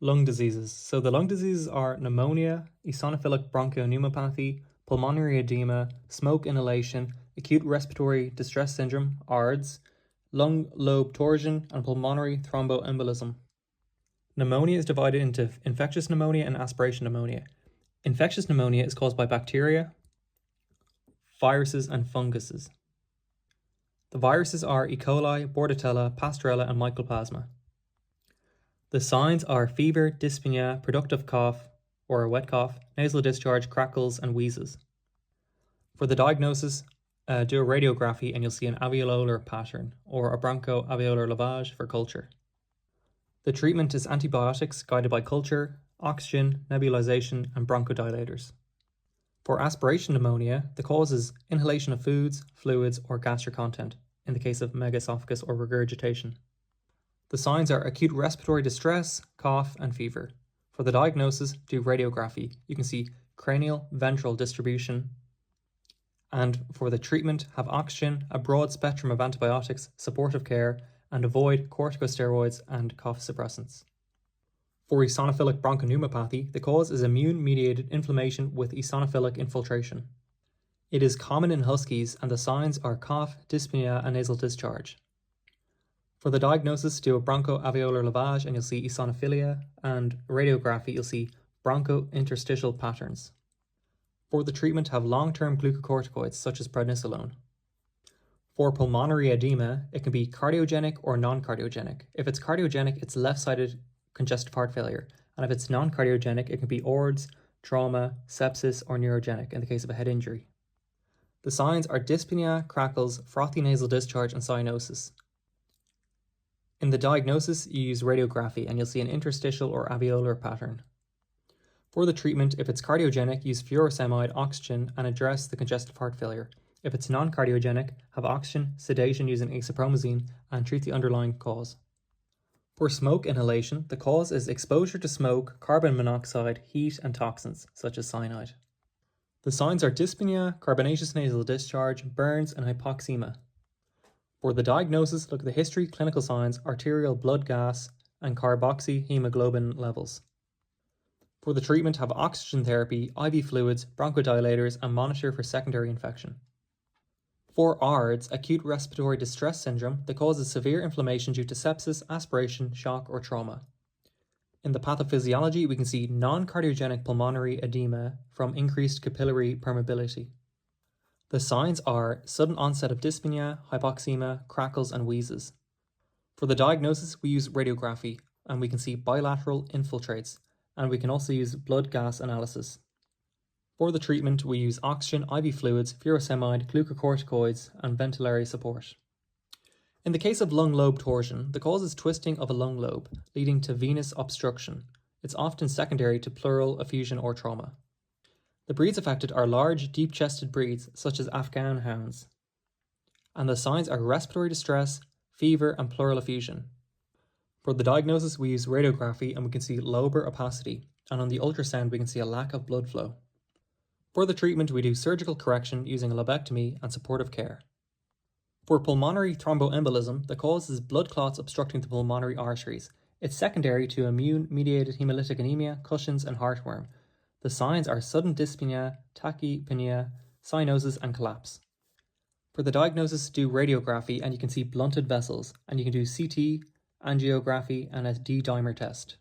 Lung diseases. So the lung diseases are pneumonia, eosinophilic bronchopneumopathie, pulmonary edema, smoke inhalation, acute respiratory distress syndrome, ARDS, lung lobe torsion, and pulmonary thromboembolism. Pneumonia is divided into infectious pneumonia and aspiration pneumonia. Infectious pneumonia is caused by bacteria, viruses, and funguses. The viruses are E. coli, Bordetella, Pasteurella, and Mycoplasma. The signs are fever, dyspnea, productive cough or a wet cough, nasal discharge, crackles, and wheezes. For the diagnosis, do a radiography and you'll see an alveolar pattern or a bronchoalveolar lavage for culture. The treatment is antibiotics guided by culture, oxygen, nebulization, and bronchodilators. For aspiration pneumonia, the cause is inhalation of foods, fluids, or gastric content, in the case of megaesophagus or regurgitation. The signs are acute respiratory distress, cough, and fever. For the diagnosis, do radiography. You can see cranial ventral distribution. And for the treatment, have oxygen, a broad spectrum of antibiotics, supportive care, and avoid corticosteroids and cough suppressants. For eosinophilic bronchopneumopathie, the cause is immune-mediated inflammation with eosinophilic infiltration. It is common in huskies, and the signs are cough, dyspnea, and nasal discharge. For the diagnosis, do a bronchoalveolar lavage and you'll see eosinophilia, and radiography you'll see bronchointerstitial patterns. For the treatment, have long-term glucocorticoids such as prednisolone. For pulmonary edema, it can be cardiogenic or non-cardiogenic. If it's cardiogenic, it's left-sided congestive heart failure, and if it's non-cardiogenic, it can be ARDS, trauma, sepsis, or neurogenic in the case of a head injury. The signs are dyspnea, crackles, frothy nasal discharge, and cyanosis. In the diagnosis, you use radiography and you'll see an interstitial or alveolar pattern. For the treatment, if it's cardiogenic, use furosemide, oxygen, and address the congestive heart failure. If it's non-cardiogenic, have oxygen, sedation using acepromazine, and treat the underlying cause. For smoke inhalation, the cause is exposure to smoke, carbon monoxide, heat, and toxins, such as cyanide. The signs are dyspnea, carbonaceous nasal discharge, burns, and hypoxemia. For the diagnosis, look at the history, clinical signs, arterial blood gas, and carboxyhemoglobin levels. For the treatment, have oxygen therapy, IV fluids, bronchodilators, and monitor for secondary infection. For ARDS, acute respiratory distress syndrome, the cause is severe inflammation due to sepsis, aspiration, shock, or trauma. In the pathophysiology, we can see non-cardiogenic pulmonary edema from increased capillary permeability. The signs are sudden onset of dyspnea, hypoxemia, crackles, and wheezes. For the diagnosis, we use radiography, and we can see bilateral infiltrates, and we can also use blood gas analysis. For the treatment, we use oxygen, IV fluids, furosemide, glucocorticoids, and ventilatory support. In the case of lung lobe torsion, the cause is twisting of a lung lobe, leading to venous obstruction. It's often secondary to pleural effusion or trauma. The breeds affected are large, deep-chested breeds, such as Afghan hounds. And the signs are respiratory distress, fever, and pleural effusion. For the diagnosis, we use radiography and we can see lobar opacity, and on the ultrasound we can see a lack of blood flow. For the treatment, we do surgical correction using a lobectomy and supportive care. For pulmonary thromboembolism, the cause is blood clots obstructing the pulmonary arteries. It's secondary to immune-mediated hemolytic anemia, Cushing's, and heartworm. The signs are sudden dyspnea, tachypnea, cyanosis, and collapse. For the diagnosis, do radiography and you can see blunted vessels, and you can do CT, angiography, and a D-dimer test.